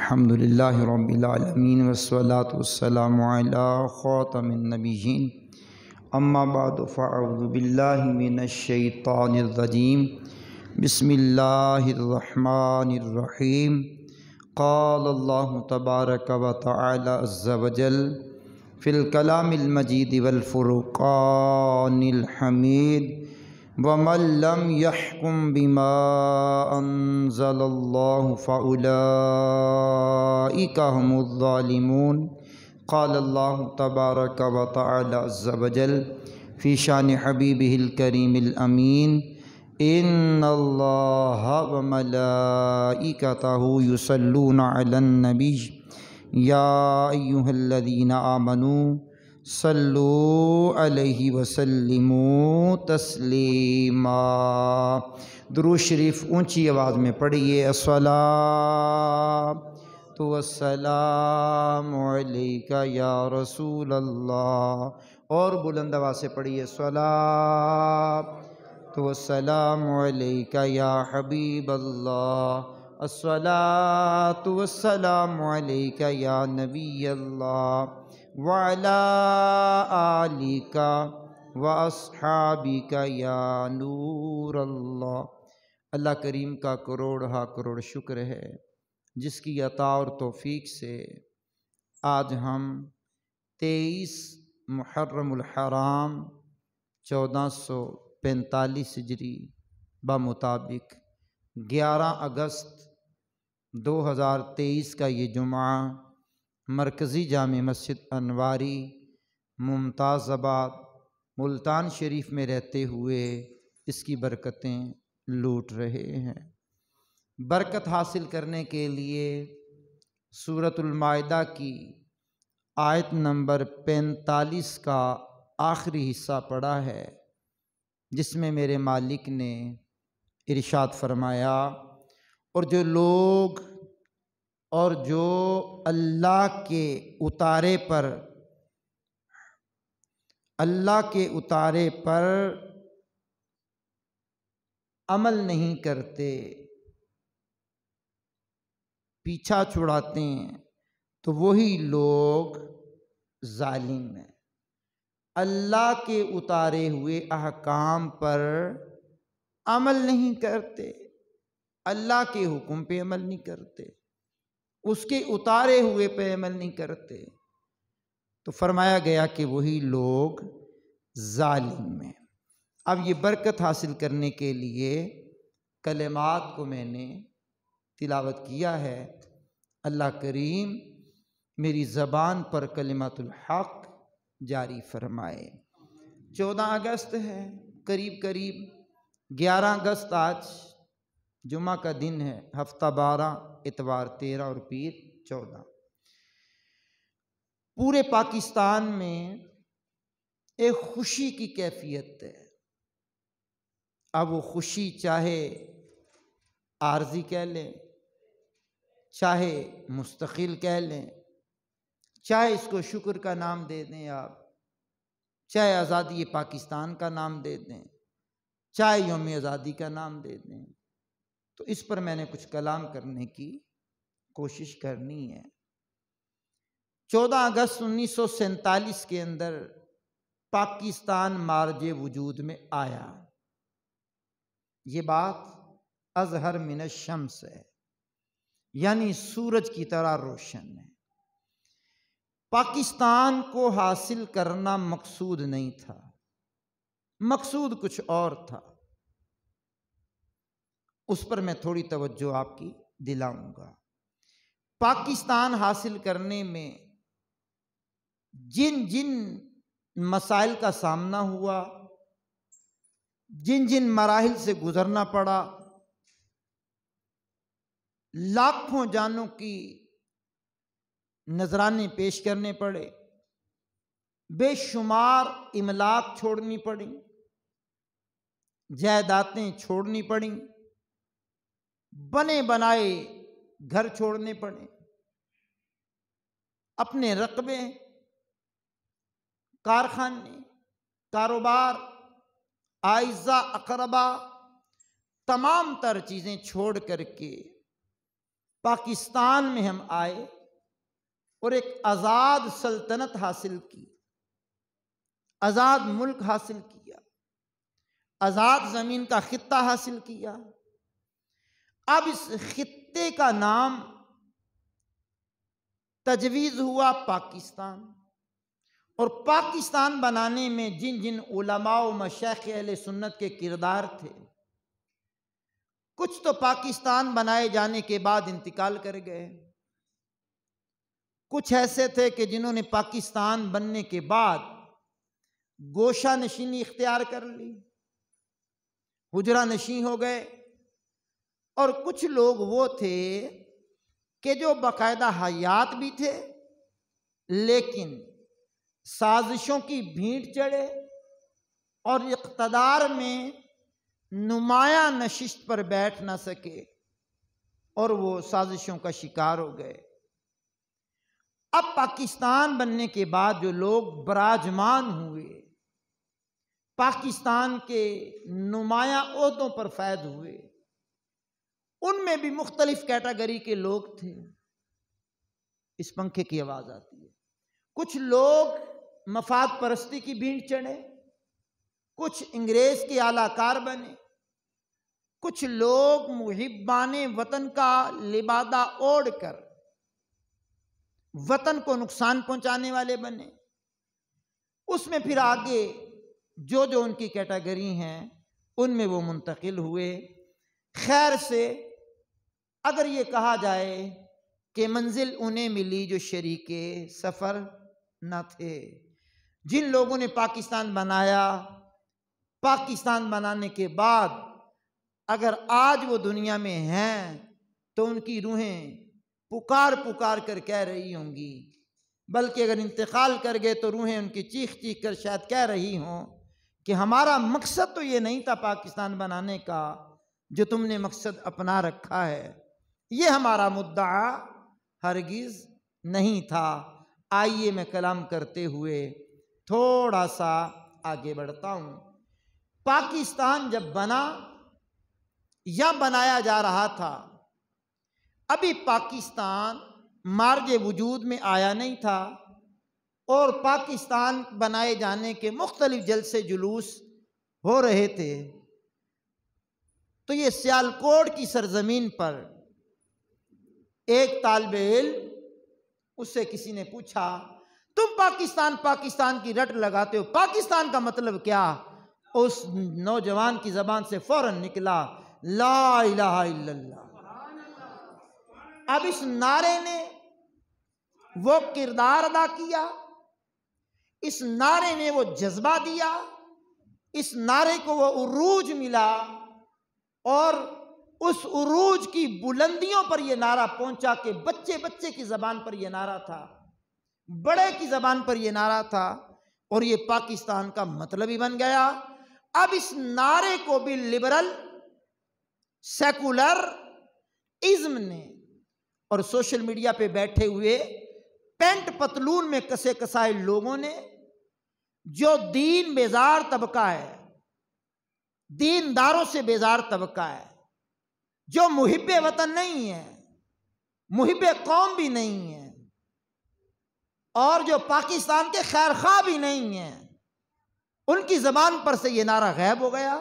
الحمدللہ رب العالمین والصلاة والسلام علی خاتم النبیین اما بعد فاعوذ باللہ من الشیطان الرجیم بسم اللہ الرحمن الرحیم قال اللہ تبارک و تعالی عز وجل فی الکلام المجید والفرقان الحمید وَمَن لَّمْ يَحْكُم بِمَا أَنزَلَ اللَّهُ فَأُولَٰئِكَ هُمُ الظَّالِمُونَ قال اللہ تبارک و تعالی عز وجل فی شان حبیبہ الکریم الامین ان اللہ وملائکتہ یصلون علی النبی یا ایہا الذین آمنوا صلوا علیہ وسلموا تسلیما۔ درود شریف اونچی آواز میں پڑھیے، الصلاۃ والسلام علیک یا رسول اللہ، اور بلند آواز سے پڑھیے، الصلاۃ والسلام علیک یا حبیب اللہ، الصلاۃ والسلام علیک یا نبی اللہ وعلی آلک واصحابک یا نور اللہ۔ اللہ کریم کا کروڑ ہا کروڑ شکر ہے جس کی عطا اور توفیق سے آج ہم 23 محرم الحرام 1445 ہجری بمطابق 11 اگست 2023 کا یہ جمعہ مرکزی جامع مسجد انواری ممتاز آباد ملتان شریف میں رہتے ہوئے اس کی برکتیں لوٹ رہے ہیں۔ برکت حاصل کرنے کے لیے سورۃ المائدہ کی آیت نمبر 45 کا آخری حصہ پڑھا ہے، جس میں میرے مالک نے ارشاد فرمایا، اور جو اللہ کے اتارے پر عمل نہیں کرتے، پیچھا چھڑاتے ہیں، تو وہی لوگ ظالم ہیں۔ اللہ کے اتارے ہوئے احکام پر عمل نہیں کرتے، اللہ کے حکم پہ عمل نہیں کرتے، اس کے اتارے ہوئے پہ عمل نہیں کرتے، تو فرمایا گیا کہ وہی لوگ ظالم ہیں۔ اب یہ برکت حاصل کرنے کے لیے کلمات کو میں نے تلاوت کیا ہے، اللہ کریم میری زبان پر کلمات الحق جاری فرمائے۔ 14 اگست ہے، قریب 11 اگست آج جمعہ کا دن ہے، ہفتہ 12، اتوار 13 اور پیر 14۔ پورے پاکستان میں ایک خوشی کی کیفیت ہے۔ اب وہ خوشی چاہے عارضی کہہ لیں، چاہے مستقل کہہ لیں، چاہے اس کو شکر کا نام دے دیں آپ، چاہے آزادی پاکستان کا نام دے دیں، چاہے یوم آزادی کا نام دے دیں، تو اس پر میں نے کچھ کلام کرنے کی کوشش کرنی ہے۔ 14 اگست 1947 کے اندر پاکستان مارج وجود میں آیا۔ یہ بات اظہر من الشمس ہے، یعنی سورج کی طرح روشن ہے۔ پاکستان کو حاصل کرنا مقصود نہیں تھا، مقصود کچھ اور تھا، اس پر میں تھوڑی توجہ آپ کی دلاؤں گا۔ پاکستان حاصل کرنے میں جن مسائل کا سامنا ہوا، جن مراحل سے گزرنا پڑا، لاکھوں جانوں کی نذرانے پیش کرنے پڑے، بے شمار املاک چھوڑنی پڑیں، جائیدادیں چھوڑنی پڑیں، بنے بنائے گھر چھوڑنے پڑے، اپنے رقبے، کارخانے، کاروبار، اعزاء اقربا، تمام تر چیزیں چھوڑ کر کے پاکستان میں ہم آئے اور ایک آزاد سلطنت حاصل کی، آزاد ملک حاصل کیا، آزاد زمین کا خطہ حاصل کیا۔ اب اس خطے کا نام تجویز ہوا پاکستان، اور پاکستان بنانے میں جن جن علماء و مشائخ اہل سنت کے کردار تھے، کچھ تو پاکستان بنائے جانے کے بعد انتقال کر گئے، کچھ ایسے تھے کہ جنہوں نے پاکستان بننے کے بعد گوشہ نشینی اختیار کر لی، حجرہ نشین ہو گئے، اور کچھ لوگ وہ تھے کہ جو باقاعدہ حیات بھی تھے لیکن سازشوں کی بھینٹ چڑھے اور اقتدار میں نمایاں نشست پر بیٹھ نہ سکے اور وہ سازشوں کا شکار ہو گئے۔ اب پاکستان بننے کے بعد جو لوگ براجمان ہوئے، پاکستان کے نمایاں عہدوں پر فائز ہوئے، ان میں بھی مختلف کیٹیگری کے لوگ تھے۔ اس پنکھے کی آواز آتی ہے۔ کچھ لوگ مفاد پرستی کی بھینٹ چڑھے، کچھ انگریز کے اعلی کار بنے، کچھ لوگ محبان وطن کا لبادہ اوڑھ کر وطن کو نقصان پہنچانے والے بنے۔ اس میں پھر آگے جو جو ان کی کیٹیگری ہیں ان میں وہ منتقل ہوئے۔ خیر سے اگر یہ کہا جائے کہ منزل انہیں ملی جو شریک سفر نہ تھے، جن لوگوں نے پاکستان بنایا، پاکستان بنانے کے بعد اگر آج وہ دنیا میں ہیں تو ان کی روحیں پکار پکار کر کہہ رہی ہوں گی، بلکہ اگر انتقال کر گئے تو روحیں ان کی چیخ چیخ کر شاید کہہ رہی ہوں کہ ہمارا مقصد تو یہ نہیں تھا پاکستان بنانے کا جو تم نے مقصد اپنا رکھا ہے، یہ ہمارا مدعا ہرگز نہیں تھا۔ آئیے میں کلام کرتے ہوئے تھوڑا سا آگے بڑھتا ہوں۔ پاکستان جب بنا یا بنایا جا رہا تھا، ابھی پاکستان مارج وجود میں آیا نہیں تھا، اور پاکستان بنائے جانے کے مختلف جلسے جلوس ہو رہے تھے۔ تو یہ سیالکوٹ کی سرزمین پر ایک طالب علم، اس سے کسی نے پوچھا تم پاکستان کی رٹ لگاتے ہو، پاکستان کا مطلب کیا؟ اس نوجوان کی زبان سے فوراً نکلا لا الہ الا اللہ۔ اب اس نعرے نے وہ کردار ادا کیا، اس نعرے نے وہ جذبہ دیا، اس نعرے کو وہ عروج ملا، اور اس عروج کی بلندیوں پر یہ نعرہ پہنچا کہ بچے بچے کی زبان پر یہ نعرہ تھا، بڑے کی زبان پر یہ نعرہ تھا، اور یہ پاکستان کا مطلب ہی بن گیا۔ اب اس نعرے کو بھی لبرل سیکولر ازم نے اور سوشل میڈیا پہ بیٹھے ہوئے پینٹ پتلون میں کسے کسائے لوگوں نے، جو دین بیزار طبقہ ہے، دینداروں سے بیزار طبقہ ہے، جو محب وطن نہیں ہے، محب قوم بھی نہیں ہے، اور جو پاکستان کے خیر خواہ بھی نہیں ہیں، ان کی زبان پر سے یہ نعرہ غائب ہو گیا۔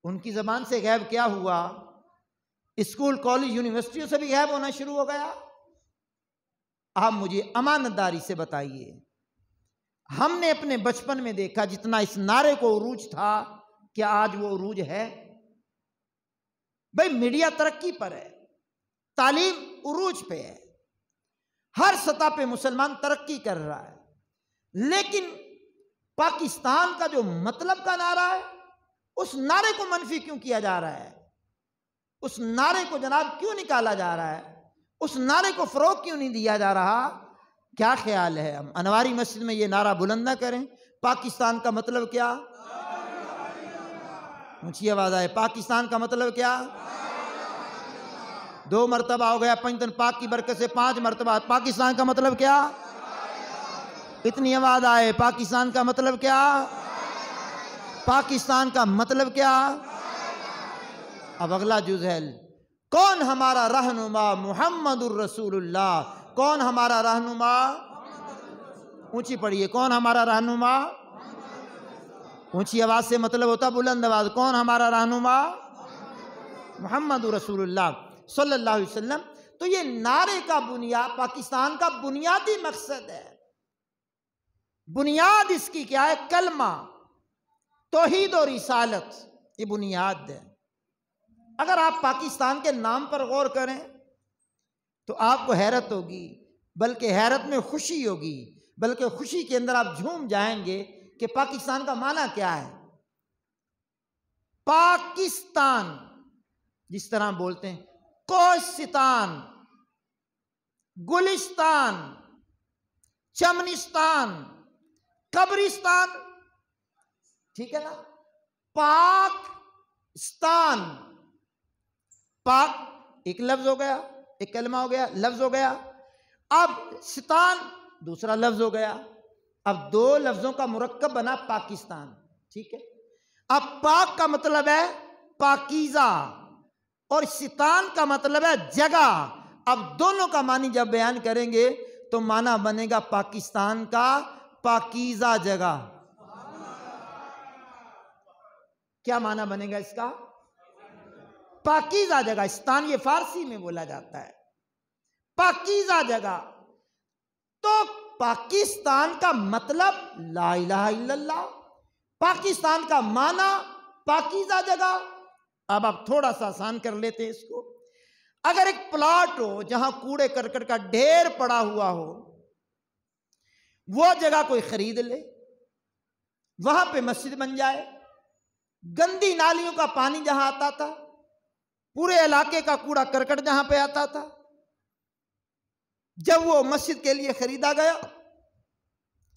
ان کی زبان سے غائب کیا ہوا؟ اسکول کالج یونیورسٹیوں سے بھی غائب ہونا شروع ہو گیا۔ آپ مجھے امانت داری سے بتائیے، ہم نے اپنے بچپن میں دیکھا جتنا اس نعرے کو عروج تھا، کیا آج وہ عروج ہے؟ بھئی میڈیا ترقی پر ہے، تعلیم عروج پہ ہے، ہر سطح پہ مسلمان ترقی کر رہا ہے، لیکن پاکستان کا جو مطلب کا نعرہ ہے، اس نعرے کو منفی کیوں کیا جا رہا ہے؟ اس نعرے کو جناب کیوں نکالا جا رہا ہے؟ اس نعرے کو فروغ کیوں نہیں دیا جا رہا؟ کیا خیال ہے ہم انواری مسجد میں یہ نعرہ بلند نہ کریں؟ پاکستان کا مطلب کیا؟ اونچی آواز آئے، پاکستان کا مطلب کیا؟ 2 مرتبہ ہو گیا، پنجتن پاک کی برکت سے 5 مرتبہ۔ پاکستان کا مطلب کیا؟ اتنی آواز آئے، پاکستان کا مطلب کیا؟ پاکستان کا مطلب کیا؟ اب اگلا جز ہے کون ہمارا رہنما؟ محمد الرسول اللہ۔ کون ہمارا رہنما؟ اونچی پڑھیے، کون ہمارا رہنما؟ اونچی آواز سے مطلب ہوتا بلند آواز، کون ہمارا رہنما؟ محمد رسول اللہ صلی اللہ علیہ وسلم۔ تو یہ نعرے کا بنیاد، پاکستان کا بنیادی مقصد ہے، بنیاد اس کی کیا ہے؟ کلمہ، توحید و رسالت، یہ بنیاد ہے۔ اگر آپ پاکستان کے نام پر غور کریں تو آپ کو حیرت ہوگی، بلکہ حیرت میں خوشی ہوگی، بلکہ خوشی کے اندر آپ جھوم جائیں گے کہ پاکستان کا معنی کیا ہے۔ پاکستان جس طرح بولتے ہیں، کوہستان، گلستان، چمنستان، قبرستان، ٹھیک ہے نا؟ پاکستان، پاک ایک لفظ ہو گیا، ایک کلمہ ہو گیا، لفظ ہو گیا۔ اب ستان دوسرا لفظ ہو گیا، اب دو لفظوں کا مرکب بنا پاکستان، ٹھیک ہے؟ اب پاک کا مطلب ہے پاکیزہ اور ستان کا مطلب ہے جگہ۔ اب دونوں کا معنی جب بیان کریں گے تو معنی بنے گا پاکستان کا پاکیزہ جگہ۔ کیا معنی بنے گا اس کا؟ پاکیزہ جگہ۔ استان یہ فارسی میں بولا جاتا ہے، پاکیزہ جگہ۔ تو پاکستان کا مطلب لا الہ الا اللہ، پاکستان کا معنی پاکیزہ جگہ۔ اب آپ تھوڑا سا آسان کر لیتے ہیں اس کو۔ اگر ایک پلاٹ ہو جہاں کوڑے کرکٹ کا ڈھیر پڑا ہوا ہو، وہ جگہ کوئی خرید لے، وہاں پہ مسجد بن جائے، گندی نالیوں کا پانی جہاں آتا تھا، پورے علاقے کا کوڑا کرکٹ جہاں پہ آتا تھا، جب وہ مسجد کے لیے خریدا گیا،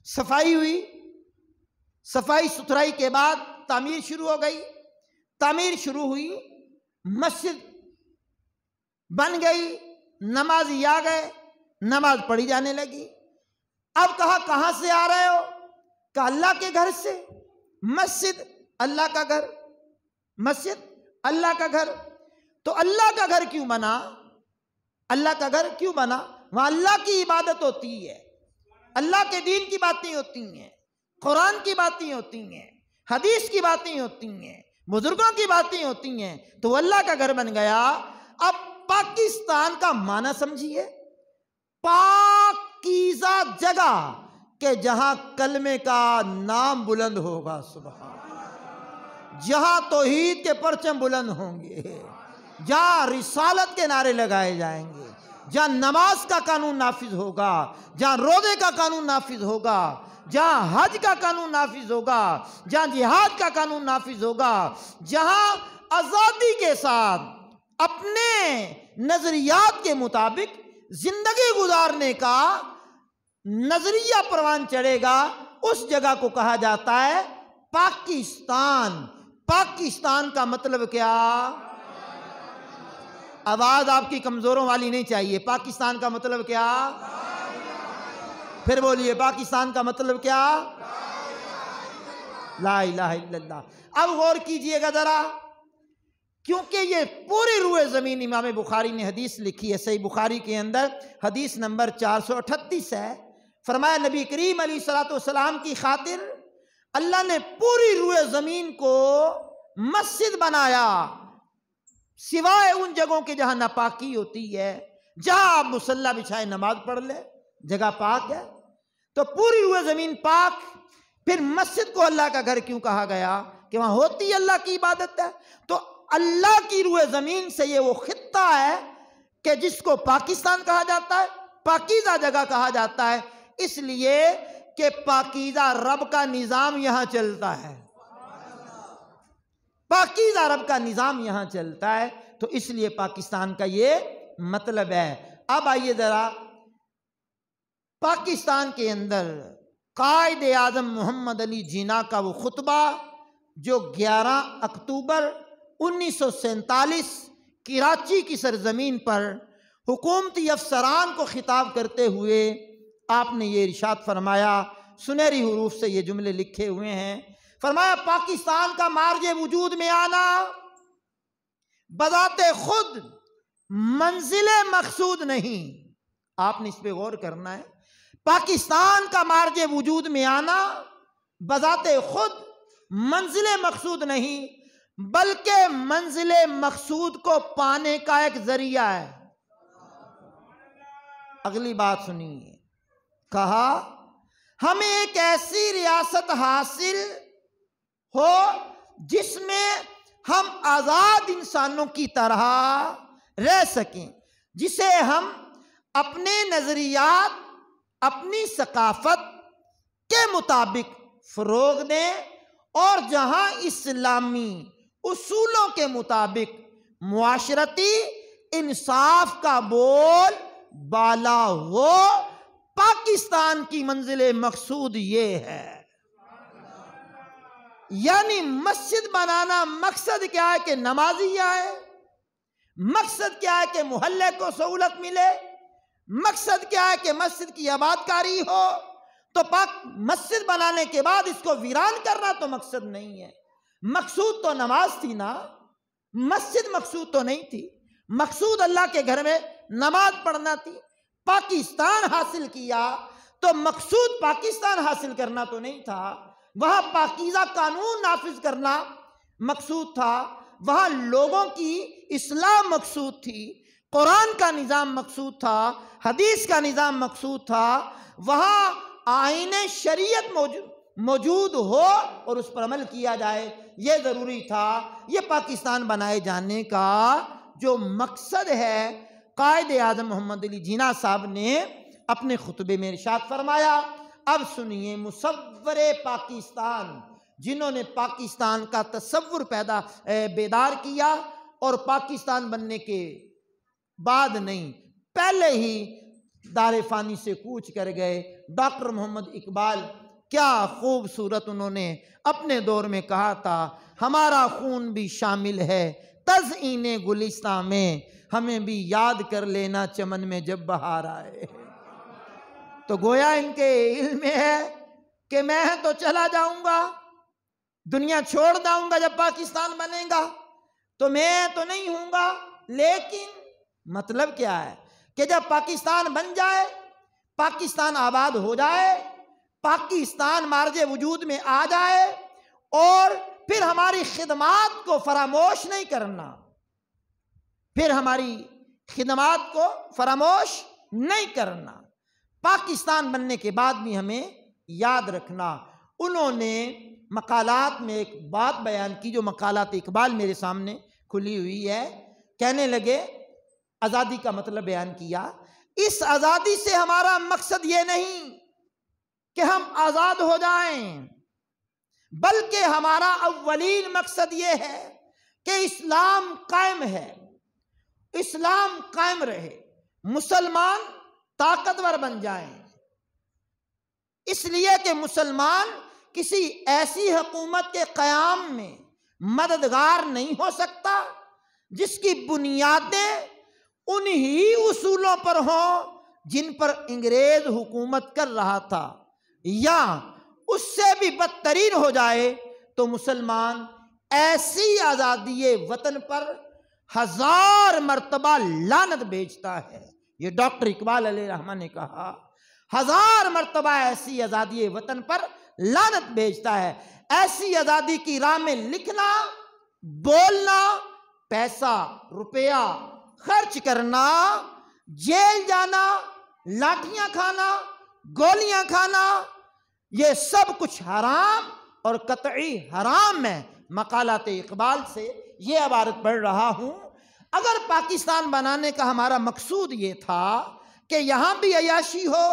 صفائی ہوئی، صفائی ستھرائی کے بعد تعمیر شروع ہو گئی، تعمیر شروع ہوئی، مسجد بن گئی، نمازی آ گئے، نماز پڑھی جانے لگی۔ اب کہا کہاں سے آ رہے ہو؟ کہا اللہ کے گھر سے۔ مسجد اللہ کا گھر، مسجد اللہ کا گھر۔ تو اللہ کا گھر کیوں بنا؟ اللہ کا گھر کیوں بنا؟ وہاں اللہ کی عبادت ہوتی ہے، اللہ کے دین کی باتیں ہوتی ہیں، قرآن کی باتیں ہوتی ہیں، حدیث کی باتیں ہوتی ہیں، بزرگوں کی باتیں ہوتی ہیں، تو وہ اللہ کا گھر بن گیا۔ اب پاکستان کا معنی سمجھیے، پاکیزہ جگہ، کہ جہاں کلمے کا نام بلند ہوگا، سبحان اللہ، جہاں توحید کے پرچم بلند ہوں گے، جہاں رسالت کے نعرے لگائے جائیں گے، جہاں نماز کا قانون نافذ ہوگا، جہاں روزے کا قانون نافذ ہوگا، جہاں حج کا قانون نافذ ہوگا، جہاں جہاد کا قانون نافذ ہوگا، جہاں آزادی کے ساتھ اپنے نظریات کے مطابق زندگی گزارنے کا نظریہ پروان چڑھے گا، اس جگہ کو کہا جاتا ہے پاکستان۔ پاکستان کا مطلب کیا؟ آواز آپ کی کمزوروں والی نہیں چاہیے۔ پاکستان کا مطلب کیا؟ پھر بولیے، پاکستان کا مطلب کیا؟ لا الہ الا اللہ۔ اب غور کیجئے گا ذرا، کیونکہ یہ پوری روئے زمین امام بخاری نے حدیث لکھی ہے، صحیح بخاری کے اندر حدیث نمبر 438 ہے۔ فرمایا نبی کریم علیہ الصلوۃ والسلام کی خاطر اللہ نے پوری روئے زمین کو مسجد بنایا، سوائے ان جگہوں کے جہاں ناپاکی ہوتی ہے، جہاں آپ مصلی بچھائے نماز پڑھ لیں، جگہ پاک ہے۔ تو پوری روئے زمین پاک۔ پھر مسجد کو اللہ کا گھر کیوں کہا گیا؟ کہ وہاں ہوتی اللہ کی عبادت ہے۔ تو اللہ کی روئے زمین سے یہ وہ خطہ ہے کہ جس کو پاکستان کہا جاتا ہے، پاکیزہ جگہ کہا جاتا ہے، اس لیے کہ پاکیزہ رب کا نظام یہاں چلتا ہے، پاکیزہ رب کا نظام یہاں چلتا ہے، تو اس لیے پاکستان کا یہ مطلب ہے۔ اب آئیے ذرا، پاکستان کے اندر قائد اعظم محمد علی جناح کا وہ خطبہ جو 11 اکتوبر 1947 کراچی کی سرزمین پر حکومتی افسران کو خطاب کرتے ہوئے آپ نے یہ ارشاد فرمایا، سنہری حروف سے یہ جملے لکھے ہوئے ہیں۔ فرمایا پاکستان کا مارج وجود میں آنا بذات خود منزل مقصود نہیں. آپ نے اس پہ غور کرنا ہے. پاکستان کا مارج وجود میں آنا بذات خود منزل مقصود نہیں، بلکہ منزل مقصود کو پانے کا ایک ذریعہ ہے. اگلی بات سنیے. کہا ہمیں ایک ایسی ریاست حاصل ہو جس میں ہم آزاد انسانوں کی طرح رہ سکیں، جسے ہم اپنے نظریات، اپنی ثقافت کے مطابق فروغ دیں، اور جہاں اسلامی اصولوں کے مطابق معاشرتی انصاف کا بول بالا ہو. پاکستان کی منزل مقصود یہ ہے. یعنی مسجد بنانا مقصد کیا ہے کہ نمازی آئے، مقصد کیا ہے کہ محلے کو سہولت ملے، مقصد کیا ہے کہ مسجد کی آباد کاری ہو. تو مسجد بنانے کے بعد اس کو ویران کرنا تو مقصد نہیں ہے. مقصود تو نماز تھی نا، مسجد مقصود تو نہیں تھی. مقصود اللہ کے گھر میں نماز پڑھنا تھی. پاکستان حاصل کیا تو مقصود پاکستان حاصل کرنا تو نہیں تھا. وہاں پاکیزہ قانون نافذ کرنا مقصود تھا، وہاں لوگوں کی اصلاح مقصود تھی، قرآن کا نظام مقصود تھا، حدیث کا نظام مقصود تھا. وہاں آئین شریعت موجود ہو اور اس پر عمل کیا جائے، یہ ضروری تھا. یہ پاکستان بنائے جانے کا جو مقصد ہے، قائد اعظم محمد علی جناح صاحب نے اپنے خطبے میں ارشاد فرمایا. اب سنیے. مصور پاکستان، جنہوں نے پاکستان کا تصور بیدار کیا، اور پاکستان بننے کے بعد نہیں، پہلے ہی دار فانی سے کوچ کر گئے. ڈاکٹر محمد اقبال، کیا خوبصورت انہوں نے اپنے دور میں کہا تھا، ہمارا خون بھی شامل ہے تزئین گلستان میں، ہمیں بھی یاد کر لینا چمن میں جب بہار آئے. تو گویا ان کے علم میں ہے کہ میں تو چلا جاؤں گا، دنیا چھوڑ جاؤں گا، جب پاکستان بنے گا تو میں تو نہیں ہوں گا. لیکن مطلب کیا ہے کہ جب پاکستان بن جائے، پاکستان آباد ہو جائے، پاکستان مارج وجود میں آ جائے، اور پھر ہماری خدمات کو فراموش نہیں کرنا، پھر ہماری خدمات کو فراموش نہیں کرنا، پاکستان بننے کے بعد بھی ہمیں یاد رکھنا. انہوں نے مقالات میں ایک بات بیان کی، جو مقالات اقبال میرے سامنے کھلی ہوئی ہے. کہنے لگے، آزادی کا مطلب بیان کیا. اس آزادی سے ہمارا مقصد یہ نہیں کہ ہم آزاد ہو جائیں، بلکہ ہمارا اولین مقصد یہ ہے کہ اسلام قائم ہے، اسلام قائم رہے، مسلمان طاقتور بن جائیں. اس لیے کہ مسلمان کسی ایسی حکومت کے قیام میں مددگار نہیں ہو سکتا جس کی بنیادیں انہی اصولوں پر ہوں جن پر انگریز حکومت کر رہا تھا، یا اس سے بھی بدترین ہو جائے تو مسلمان ایسی آزادی وطن پر 1000 مرتبہ لعنت بھیجتا ہے. یہ ڈاکٹر اقبال علیہ رحمہ نے کہا، 1000 مرتبہ ایسی آزادی وطن پر لعنت بھیجتا ہے. ایسی آزادی کی راہ میں لکھنا، بولنا، پیسہ روپیہ خرچ کرنا، جیل جانا، لاٹھیاں کھانا، گولیاں کھانا، یہ سب کچھ حرام اور قطعی حرام ہے. مقالات اقبال سے یہ عبارت پڑھ رہا ہوں. اگر پاکستان بنانے کا ہمارا مقصود یہ تھا کہ یہاں بھی عیاشی ہو،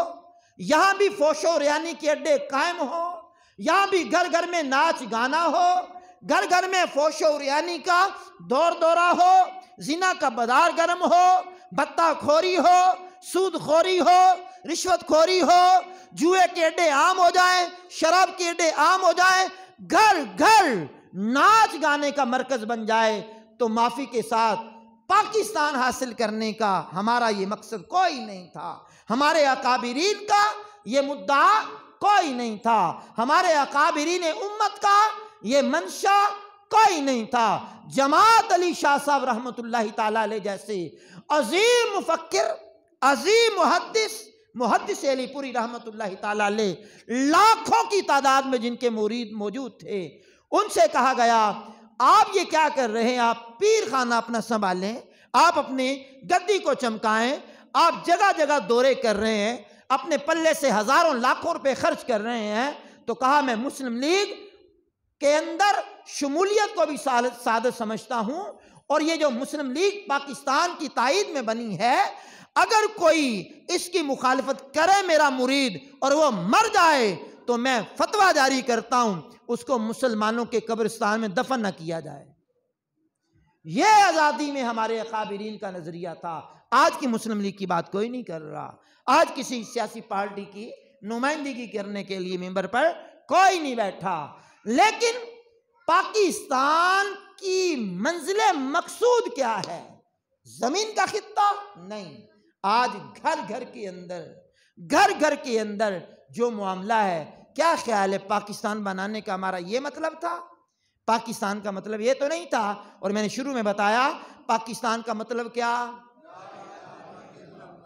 یہاں بھی فوش و ریانی کے اڈے قائم ہو، یہاں بھی گھر گھر میں ناچ گانا ہو، گھر گھر میں فوش و ریانی کا دور دورہ ہو، زنا کا بازار گرم ہو، بتہ خوری ہو، سود خوری ہو، رشوت خوری ہو، جوئے کے اڈے عام ہو جائیں، شراب کے اڈے عام ہو جائیں، گھر گھر ناچ گانے کا مرکز بن جائے، تو معافی کے ساتھ پاکستان حاصل کرنے کا ہمارا یہ مقصد کوئی نہیں تھا. ہمارے اکابرین کا یہ مدعا کوئی نہیں تھا. ہمارے اکابرین امت کا یہ منشا کوئی نہیں تھا۔ جماعت علی شاہ صاحب رحمۃ اللہ تعالیٰ علیہ جیسے عظیم مفکر، عظیم محدث علی پوری رحمۃ اللہ تعالیٰ علیہ، لاکھوں کی تعداد میں جن کے مرید موجود تھے، ان سے کہا گیا آپ یہ کیا کر رہے ہیں؟ آپ پیر خانہ اپنا سنبھالیں، آپ اپنی گدی کو چمکائیں، آپ جگہ جگہ دورے کر رہے ہیں، اپنے پلے سے ہزاروں لاکھوں روپے خرچ کر رہے ہیں۔ تو کہا میں مسلم لیگ کے اندر شمولیت کو بھی سعادت سمجھتا ہوں، اور یہ جو مسلم لیگ پاکستان کی تائید میں بنی ہے، اگر کوئی اس کی مخالفت کرے میرا مرید اور وہ مر جائے تو میں فتویٰ جاری کرتا ہوں اس کو مسلمانوں کے قبرستان میں دفن نہ کیا جائے۔ یہ آزادی میں ہمارے اکابرین کا نظریہ تھا۔ آج کی مسلم لیگ کی بات کوئی نہیں کر رہا، آج کسی سیاسی پارٹی کی نمائندگی کرنے کے لیے ممبر پر کوئی نہیں بیٹھا، لیکن پاکستان کی منزل مقصود کیا ہے؟ زمین کا خطہ نہیں۔ آج گھر گھر کے اندر جو معاملہ ہے، کیا خیال ہے پاکستان بنانے کا ہمارا یہ مطلب تھا؟ پاکستان کا مطلب یہ تو نہیں تھا، اور میں نے شروع میں بتایا پاکستان کا مطلب کیا؟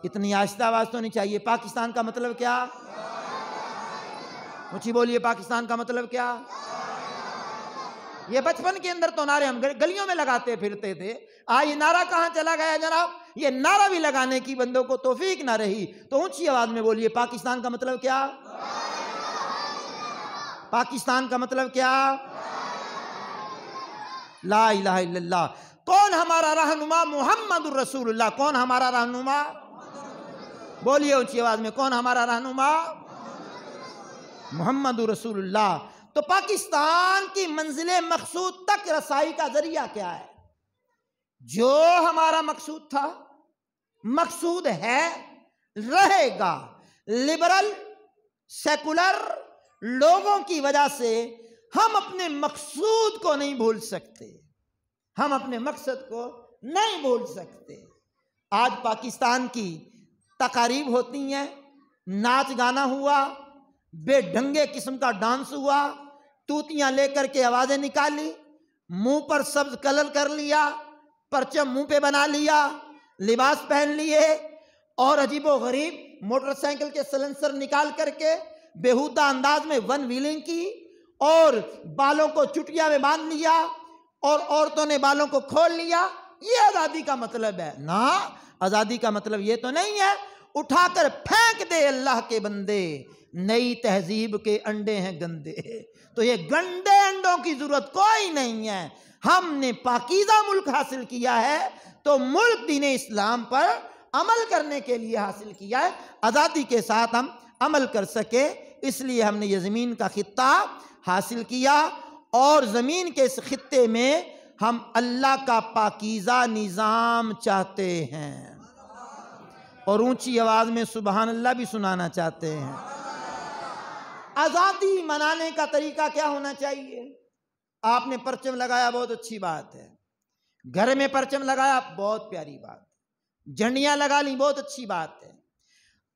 اتنی آہستہ آواز تو نہیں چاہیے۔ پاکستان کا مطلب کیا؟ اونچی بولیے، پاکستان کا مطلب کیا؟ یہ بچپن کے اندر تو نعرے ہم گلیوں میں لگاتے پھرتے تھے، یہ نعرہ کہاں چلا گیا جناب؟ یہ نعرہ بھی لگانے کی بندوں کو توفیق نہ رہی، تو اونچی آواز میں بولیے پاکستان کا مطلب کیا؟ پاکستان کا مطلب کیا؟ لا الہ الا اللہ۔ کون ہمارا رہنما؟ محمد الرسول اللہ۔ کون ہمارا رہنما؟ بولیے اونچی آواز میں، کون ہمارا رہنما؟ محمد رسول اللہ۔ تو پاکستان کی منزل مقصود تک رسائی کا ذریعہ کیا ہے؟ جو ہمارا مقصود تھا، مقصود ہے، رہے گا۔ لبرل سیکولر لوگوں کی وجہ سے ہم اپنے مقصود کو نہیں بھول سکتے، ہم اپنے مقصد کو نہیں بھول سکتے۔ آج پاکستان کی تقاریب ہوتی ہیں، ناچ گانا ہوا، بے ڈھنگے قسم کا ڈانس ہوا، توتیاں لے کر کے آوازیں نکالی، منہ پر سبز کلر کر لیا، پرچم منہ پہ بنا لیا، لباس پہن لیے، اور عجیب و غریب موٹر سائیکل کے سلنسر نکال کر کے بےہودہ انداز میں ون ویلنگ کی، اور بالوں کو چٹیا میں باندھ لیا، اور عورتوں نے بالوں کو کھول لیا۔ یہ آزادی کا مطلب ہے؟ نا، آزادی کا مطلب یہ تو نہیں ہے۔ اٹھا کر پھینک دے اللہ کے بندے، نئی تہذیب کے انڈے ہیں گندے۔ تو یہ گندے انڈوں کی ضرورت کوئی نہیں ہے۔ ہم نے پاکیزہ ملک حاصل کیا ہے تو ملک دین اسلام پر عمل کرنے کے لیے حاصل کیا ہے، آزادی کے ساتھ ہم عمل کر سکے، اس لیے ہم نے یہ زمین کا خطہ حاصل کیا، اور زمین کے اس خطے میں ہم اللہ کا پاکیزہ نظام چاہتے ہیں، اور اونچی آواز میں سبحان اللہ بھی سنانا چاہتے ہیں۔ آزادی منانے کا طریقہ کیا ہونا چاہیے؟ آپ نے پرچم لگایا، بہت اچھی بات ہے، گھر میں پرچم لگایا، بہت پیاری بات ہے، جھنڈیاں لگا لی، بہت اچھی بات ہے۔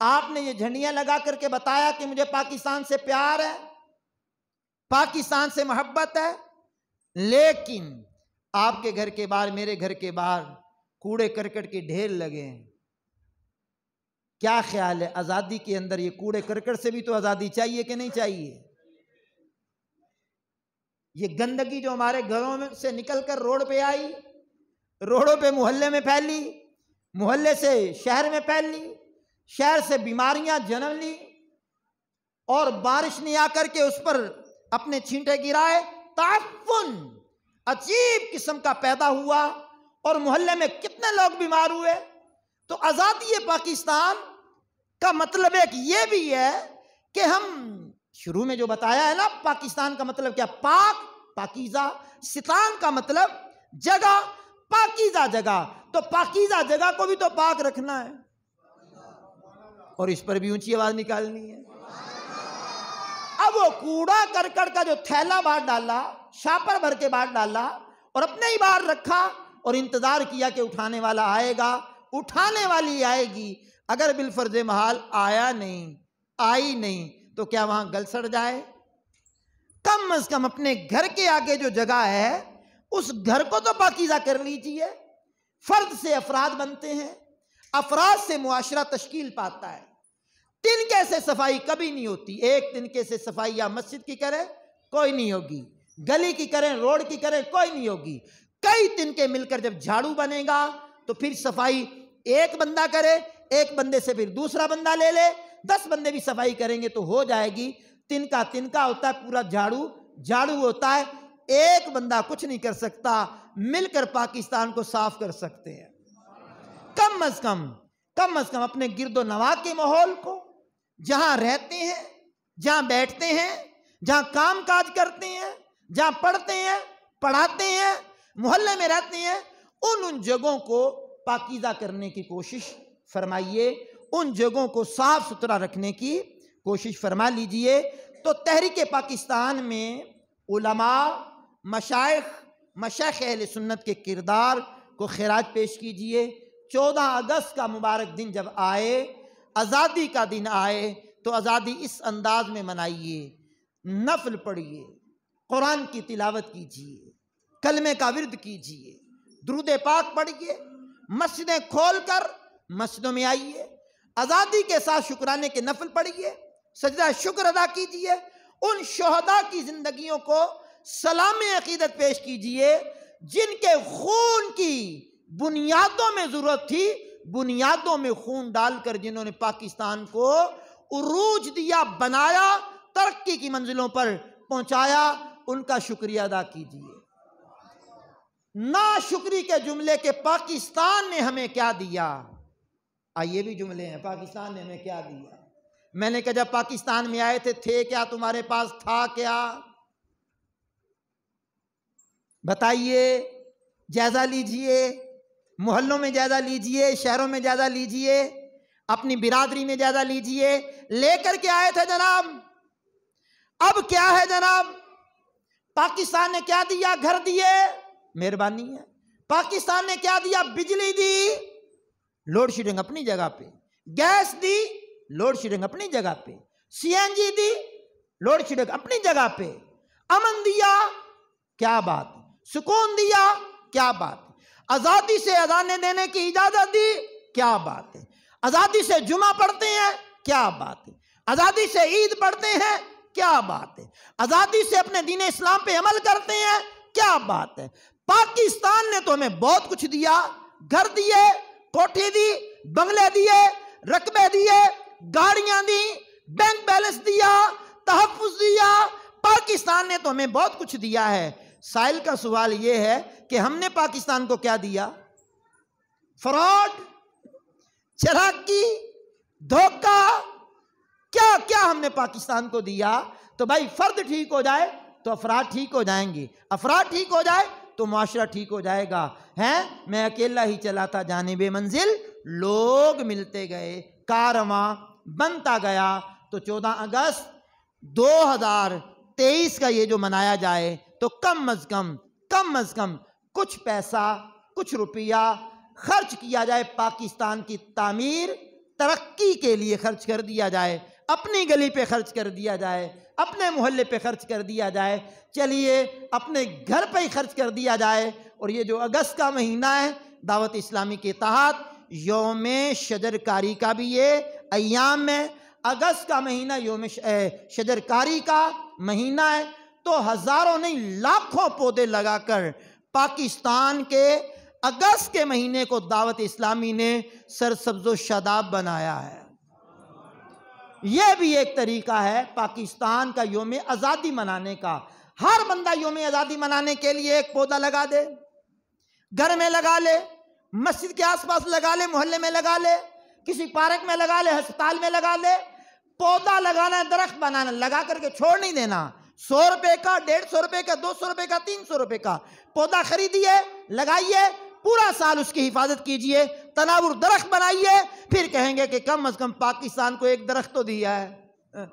آپ نے یہ جھنڈیاں لگا کر کے بتایا کہ مجھے پاکستان سے پیار ہے، پاکستان سے محبت ہے، لیکن آپ کے گھر کے باہر، میرے گھر کے باہر کوڑے کرکٹ کے ڈھیر لگے ہیں۔ کیا خیال ہے آزادی کے اندر یہ کوڑے کرکٹ سے بھی تو آزادی چاہیے کہ نہیں چاہیے؟ یہ گندگی جو ہمارے گھروں میں سے نکل کر روڈ پہ آئی، روڈوں پہ محلے میں پھیلی، محلے سے شہر میں پھیل لی، شہر سے بیماریاں جنم لی، اور بارش نے آ کر کے اس پر اپنے چھینٹے گرائے، تعفن عجیب قسم کا پیدا ہوا، اور محلے میں کتنے لوگ بیمار ہوئے۔ تو آزادی پاکستان کا مطلب ایک یہ بھی ہے کہ ہم شروع میں جو بتایا ہے نا، پاکستان کا مطلب کیا؟ پاک، پاکیزہ، ستان کا مطلب جگہ، پاکیزہ جگہ، تو پاکیزہ جگہ کو بھی تو پاک رکھنا ہے، اور اس پر بھی اونچی آواز نکالنی ہے۔ اب وہ کوڑا کرکٹ کا جو تھیلا باہر ڈالا، شاپر بھر کے باہر ڈالا، اور اپنے ہی باہر رکھا، اور انتظار کیا کہ اٹھانے والا آئے گا، اٹھانے والی آئے گی، اگر بالفرض محال آیا نہیں، آئی نہیں، تو کیا وہاں گل سڑ جائے؟ کم از کم اپنے گھر کے آگے جو جگہ ہے اس گھر کو تو پاکیزہ کر لیجئے۔ فرد سے افراد بنتے ہیں، افراد سے معاشرہ تشکیل پاتا ہے۔ تنکے سے صفائی کبھی نہیں ہوتی۔ ایک تنکے سے صفائی یا مسجد کی کریں کوئی نہیں ہوگی، گلی کی کریں، روڈ کی کریں، کوئی نہیں ہوگی۔ کئی تنکے مل کر جب جھاڑو بنے گا تو پھر صفائی ایک بندہ کرے، ایک بندے سے پھر دوسرا بندہ لے لے، 10 بندے بھی صفائی کریں گے تو ہو جائے گی۔ تنکا تنکا ہوتا ہے، پورا جھاڑو جھاڑو ہوتا ہے۔ ایک بندہ کچھ نہیں کر سکتا، مل کر پاکستان کو صاف کر سکتے ہیں۔ کم از کم اپنے گرد و نواح کے ماحول کو، جہاں رہتے ہیں، جہاں بیٹھتے ہیں، جہاں کام کاج کرتے ہیں، جہاں پڑھتے ہیں، پڑھاتے ہیں، محلے میں رہتے ہیں، ان جگہوں کو پاکیزہ کرنے کی کوشش فرمائیے، ان جگہوں کو صاف ستھرا رکھنے کی کوشش فرما لیجئے۔ تو تحریک پاکستان میں علماء، مشائخ اہل سنت کے کردار کو خراج پیش کیجئے۔ 14 اگست کا مبارک دن جب آئے، آزادی کا دن آئے، تو آزادی اس انداز میں منائیے، نفل پڑھیے، قرآن کی تلاوت کیجئے، کلمے کا ورد کیجئے، درود پاک پڑھیے، مسجدیں کھول کر مسجدوں میں آئیے، آزادی کے ساتھ شکرانے کے نفل پڑھیے، سجدہ شکر ادا کیجئے، ان شہداء کی زندگیوں کو سلام عقیدت پیش کیجئے جن کے خون کی بنیادوں میں ضرورت تھی، بنیادوں میں خون ڈال کر جنہوں نے پاکستان کو عروج دیا، بنایا، ترقی کی منزلوں پر پہنچایا، ان کا شکریہ ادا کیجئے۔ ناشکری کے جملے کہ پاکستان نے ہمیں کیا دیا، یہ بھی جملے ہیں، پاکستان نے ہمیں کیا دیا۔ میں نے کہا جب پاکستان میں آئے تھے کیا تمہارے پاس تھا کیا؟ بتائیے، جائزہ لیجئے، محلوں میں جائزہ لیجئے، شہروں میں جائزہ لیجئے، اپنی برادری میں جائزہ لیجئے، لے کر کے آئے تھے جناب۔ اب کیا ہے جناب؟ پاکستان نے کیا دیا؟ گھر دیے، مہربانی ہے۔ پاکستان نے کیا دیا؟ بجلی دی، لوڈ شیڈنگ اپنی جگہ پہ، گیس دی، لوڈ شیڈنگ اپنی جگہ پہ، سی این جی دی، لوڈ شیڈنگ اپنی جگہ پہ، امن دیا، کیا بات ہے، سکون دیا، کیا بات ہے، آزادی سے اذانیں دینے کی اجازت دی، کیا بات ہے، آزادی سے جمعہ پڑھتے ہیں، کیا بات ہے، آزادی سے عید پڑھتے ہیں، کیا بات ہے، آزادی سے اپنے دین اسلام پہ عمل کرتے ہیں، کیا بات ہے۔ پاکستان نے تو ہمیں بہت کچھ دیا، گھر دیے، کوٹھی دی، بنگلے دیے، رقبے دیے، گاڑیاں دی، بینک بیلنس دیا، تحفظ دیا۔ پاکستان نے تو ہمیں بہت کچھ دیا ہے۔ سائل کا سوال یہ ہے کہ ہم نے پاکستان کو کیا دیا؟ فراڈ، چلاکی، دھوکہ، کیا کیا ہم نے پاکستان کو دیا؟ تو بھائی فرد ٹھیک ہو جائے تو افراد ٹھیک ہو جائیں گے، افراد ٹھیک ہو جائے تو معاشرہ ٹھیک ہو جائے گا۔ میں اکیلا ہی چلا تھا جانب منزل، لوگ ملتے گئے، کارواں بنتا گیا۔ تو 14 اگست 2023 کا یہ جو منایا جائے تو کم از کم کچھ پیسہ، کچھ روپیہ خرچ کیا جائے، پاکستان کی تعمیر، ترقی کے لیے خرچ کر دیا جائے، اپنی گلی پہ خرچ کر دیا جائے، اپنے محلے پہ خرچ کر دیا جائے، چلیے اپنے گھر پہ ہی خرچ کر دیا جائے۔ اور یہ جو اگست کا مہینہ ہے، دعوت اسلامی کے تحت یوم شجرکاری کا بھی یہ ایام ہے۔ اگست کا مہینہ یوم شجرکاری کا مہینہ ہے، تو ہزاروں نہیں لاکھوں پودے لگا کر پاکستان کے اگست کے مہینے کو دعوت اسلامی نے سرسبز و شاداب بنایا ہے۔ یہ بھی ایک طریقہ ہے پاکستان کا یوم آزادی منانے کا۔ ہر بندہ یوم آزادی منانے کے لیے ایک پودا لگا دے، گھر میں لگا لے، مسجد کے آس پاس لگا لے، محلے میں لگا لے، کسی پارک میں لگا لے، ہسپتال میں لگا لے۔ پودا لگانا ہے، درخت بنانا، لگا کر کے چھوڑ نہیں دینا۔ 100 روپے کا، 150 روپے کا، 200 روپے کا، 300 روپے کا پودا خریدیے، لگائیے، پورا سال اس کی حفاظت کیجئے، تناور درخت بنائیے، پھر کہیں گے کہ کم از کم پاکستان کو ایک درخت تو دیا ہے،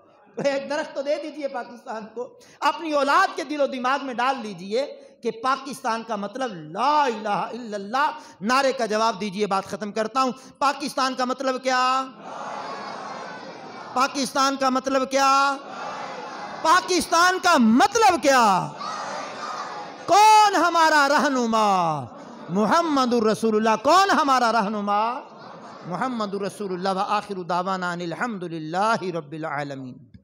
ایک درخت تو دے دیجئے پاکستان کو۔ اپنی اولاد کے دل و دماغ میں ڈال لیجئے کہ پاکستان کا مطلب لا الہ الا اللہ، نعرے کا جواب دیجئے۔ بات ختم کرتا ہوں۔ پاکستان کا مطلب کیا؟ پاکستان کا مطلب کیا؟ پاکستان کا مطلب کیا؟ کون کون ہمارا رہنما؟ محمد الرسول اللہ۔ کون ہمارا رہنما؟ محمد الرسول اللہ۔ وآخر دعوانا ان الحمد للہ رب العالمین۔